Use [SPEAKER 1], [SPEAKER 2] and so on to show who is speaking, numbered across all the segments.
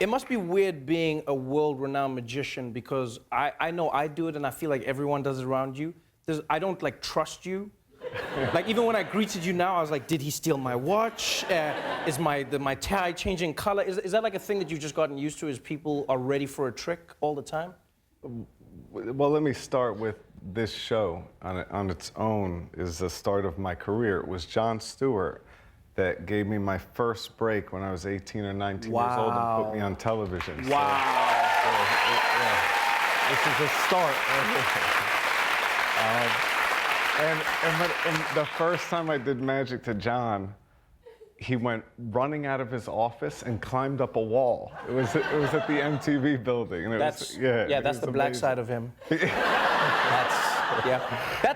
[SPEAKER 1] It must be weird being a world-renowned magician because I know I do it and I feel like everyone does it around you. I don't like trust you. Like even when I greeted you now, I was like, did he steal my watch? Is my tie changing color? Is that like a thing that you've just gotten used to? Is people are ready for a trick all the time?
[SPEAKER 2] Well, let me start with this show on its own is the start of my career. It was Jon Stewart that gave me my first break when I was 18 or 19 years old and put me on television.
[SPEAKER 1] Wow.
[SPEAKER 2] So, this is a start. And the first time I did magic to Jon, he went running out of his office and climbed up a wall. It was at the MTV building. And
[SPEAKER 1] That's the black side of him.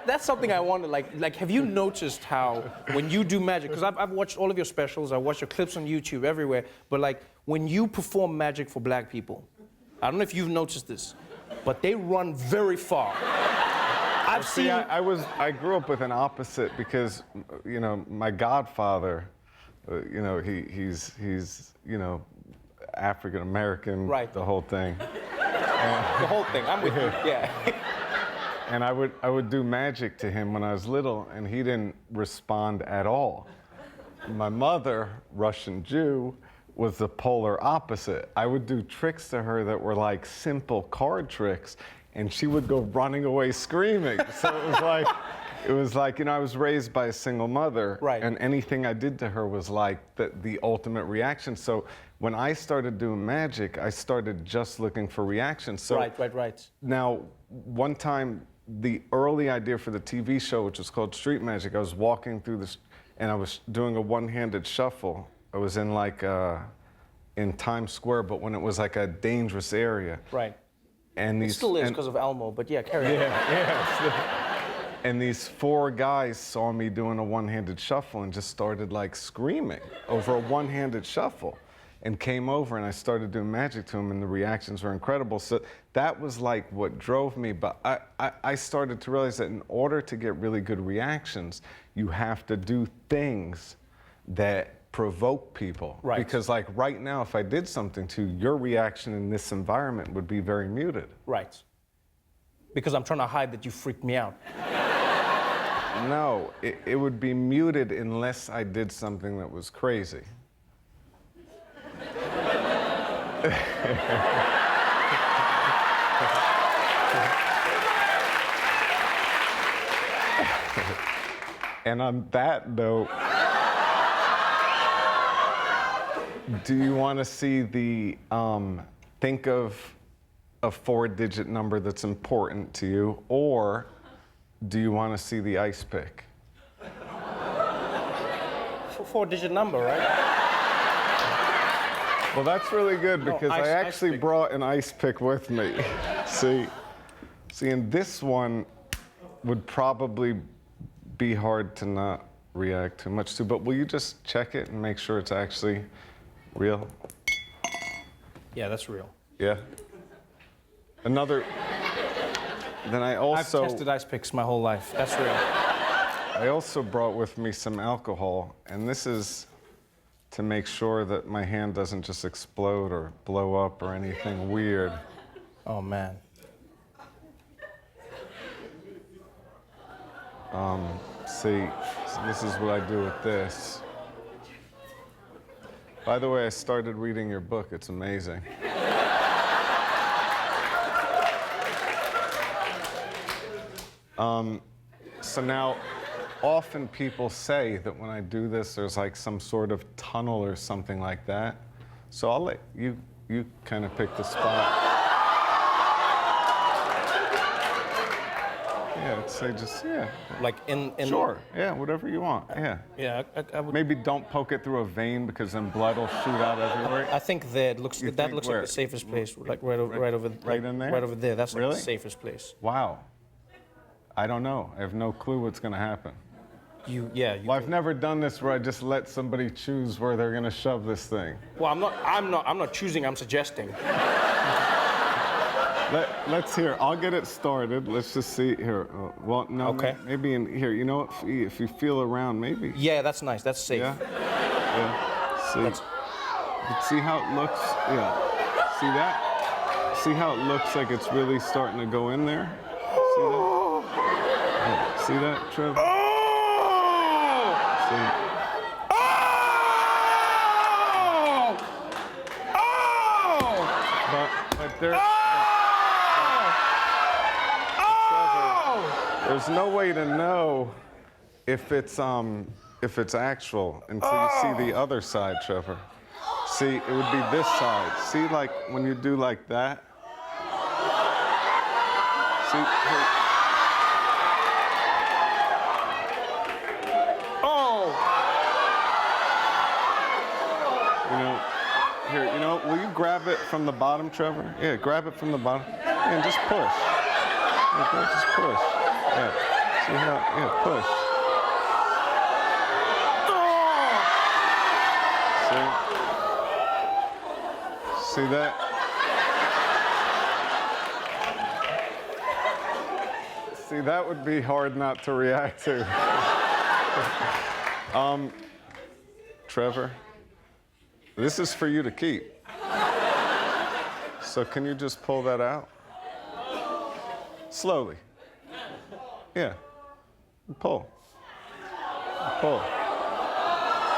[SPEAKER 1] That's something I wanted. Like, have you noticed how when you do magic? Because I've watched all of your specials. I watched your clips on YouTube everywhere. But like when you perform magic for black people, I don't know if you've noticed this, but they run very far.
[SPEAKER 2] I grew up with an opposite because, you know, my godfather, you know, he's you know, African American,
[SPEAKER 1] right?
[SPEAKER 2] The whole thing.
[SPEAKER 1] The whole thing. I'm with you. Yeah.
[SPEAKER 2] And I would do magic to him when I was little, and he didn't respond at all. My mother, Russian Jew, was the polar opposite. I would do tricks to her that were like simple card tricks, and she would go running away screaming. So it was like, you know, I was raised by a single mother,
[SPEAKER 1] right? And
[SPEAKER 2] anything I did to her was like the ultimate reaction. So when I started doing magic, I started just looking for reactions. So
[SPEAKER 1] right.
[SPEAKER 2] Now, one time, the early idea for the TV show, which was called Street Magic, I was walking through this, and I was doing a one-handed shuffle. I was in like in Times Square, but when it was like a dangerous area.
[SPEAKER 1] Right.
[SPEAKER 2] And
[SPEAKER 1] it still is because of Elmo, but yeah, carry on.
[SPEAKER 2] Yeah. And these four guys saw me doing a one-handed shuffle and just started like screaming over a one-handed shuffle, and came over and I started doing magic to them, and the reactions were incredible. So that was like what drove me. But I started to realize that in order to get really good reactions, you have to do things that provoke people.
[SPEAKER 1] Right.
[SPEAKER 2] Because like right now, if I did something to you, your reaction in this environment would be very muted.
[SPEAKER 1] Right. Because I'm trying to hide that you freaked me out.
[SPEAKER 2] No, it would be muted unless I did something that was crazy. And on that note, do you want to see the, think of a 4-digit number that's important to you, or do you want to see the ice pick?
[SPEAKER 1] 4-digit number, right?
[SPEAKER 2] Well, that's really good because I actually brought an ice pick with me. See, and this one would probably be hard to not react too much to, but will you just check it and make sure it's actually real?
[SPEAKER 1] Yeah, that's real.
[SPEAKER 2] Yeah. Another, then I also...
[SPEAKER 1] I've tested ice picks my whole life. That's real.
[SPEAKER 2] I also brought with me some alcohol, and this is to make sure that my hand doesn't just explode or blow up or anything weird.
[SPEAKER 1] Oh, man.
[SPEAKER 2] See, so this is what I do with this. By the way, I started reading your book. It's amazing. So now, often people say that when I do this, there's like some sort of tunnel or something like that. So I'll let you kind of pick the spot. Yeah, I'd say just, yeah.
[SPEAKER 1] Like in
[SPEAKER 2] Sure, yeah, whatever you want, yeah.
[SPEAKER 1] Yeah, I would...
[SPEAKER 2] Maybe don't poke it through a vein because then blood will shoot out everywhere.
[SPEAKER 1] I think that looks like the safest place, like right over
[SPEAKER 2] Right in there?
[SPEAKER 1] Right over there. That's
[SPEAKER 2] really?
[SPEAKER 1] Like the safest place.
[SPEAKER 2] Wow. I don't know. I have no clue what's going to happen.
[SPEAKER 1] Well,
[SPEAKER 2] I've never done this where I just let somebody choose where they're going to shove this thing.
[SPEAKER 1] Well, I'm not choosing. I'm suggesting.
[SPEAKER 2] Let's hear. I'll get it started. Let's just see here. Well, no.
[SPEAKER 1] Okay.
[SPEAKER 2] Maybe in here. You know, if you feel around, maybe.
[SPEAKER 1] Yeah, that's nice. That's safe.
[SPEAKER 2] Yeah. See. See how it looks. Yeah. See that? See how it looks like it's really starting to go in there? See that? Yeah. See that, Trevor? See? But there, there's no way to know if it's actual until you see the other side, Trevor. See, it would be this side. See, like when you do like that. See, here. Here, will you grab it from the bottom, Trevor? Yeah, grab it from the bottom. Yeah, and just push. Yeah, just push. Yeah. See how? Yeah, push. See that? See, that would be hard not to react to. Trevor, this is for you to keep. So can you just pull that out? Slowly. Yeah. Pull. Pull.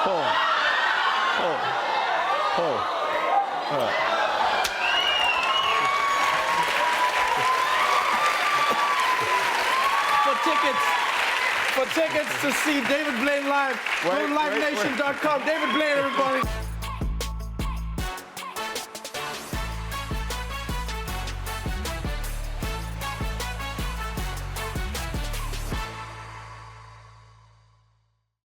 [SPEAKER 2] Pull. Pull. Pull.
[SPEAKER 1] For tickets to see David Blaine live, go to livenation.com. David Blaine, everybody.